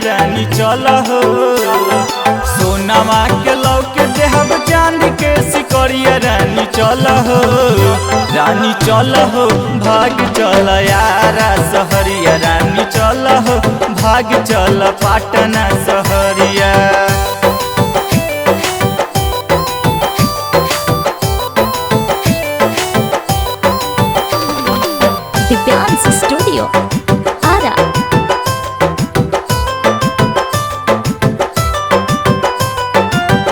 रानी चल हो। सोनामा के लौके देहब चांदी के सिकरिया रानी चल हो। रानी चल हो भाग चल यारा सहरिया रानी चल हो। भाग चल पाटना सहरिया। दिव्यांश स्टूडियो आरा।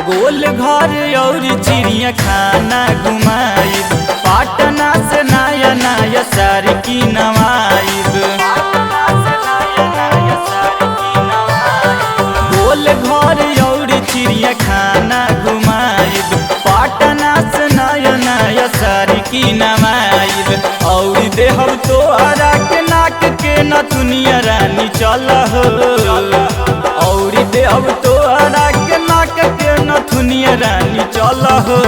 गोल घर और चिड़िया खाना घुमाई। पाटना से नया नया साड़ी की नवाइब। गोल घर और चिड़िया खाना घुमाइब। पाटना से नया नया साड़ी की नवाइब। और देहब तो आरा के नाक के नथुनिया रानी चल हो। और देहब तो आरा के नाक के नथुनिया रानी चल हो।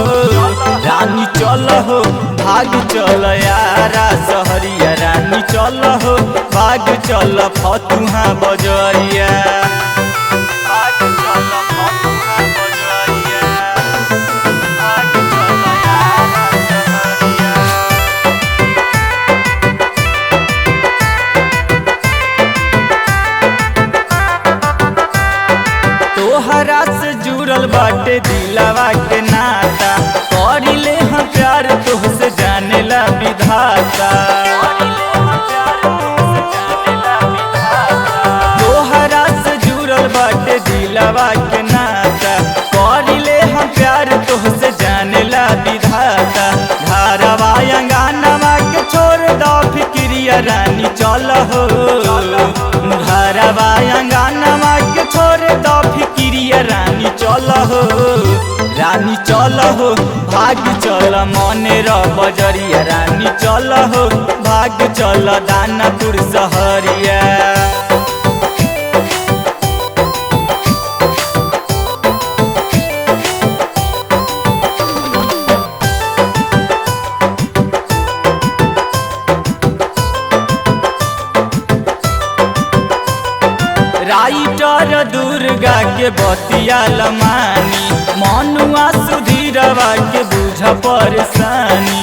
रानी चल हो भाग चल यारा सहरिया रानी चल हो। भाग चल फतुहा बजरिया। भाग चल फतुहा बजरिया। भाग चल यारा सहरिया। तोहरा से जुड़ल बाटे दिलवा के नाता। करिले हम प्यार तोहसे जानेला विधाता। तोहरा से जुड़ल बाटे दिलवा के नाता। करिले हम प्यार तोहसे जानेला विधाता। घरवा अंगनवा के छोड़ दो फिक्रिया रानी चल हो। घरवा अंगनवा के छोड़ दो फिक्रिया रानी चल हो। रानी चल हो भाग चल मने र बजरिया रानी चल हो। भाग चल दानापुर सहरिया। राइटर दुर्गा के बतिया लमानी। मनुआ सुधीरवा के बुझ परेशानी।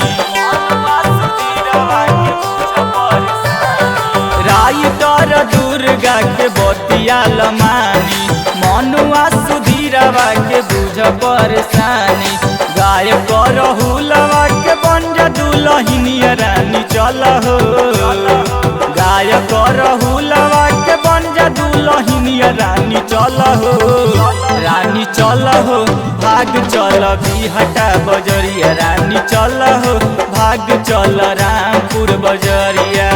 राइटर दुर्गा के बतिया लमानी। मनुआ सुधीरवा के बुझ परेशानी। गाय करहुलवा के बन जा दुलहिनिया रानी चल हो। गाय करहुलवा के बन जा दुलहिनिया रानी चल हो। रानी चल हो भाग चल बिहटा बजरिया रानी चल हो। भाग चल रामपुर बजरिया।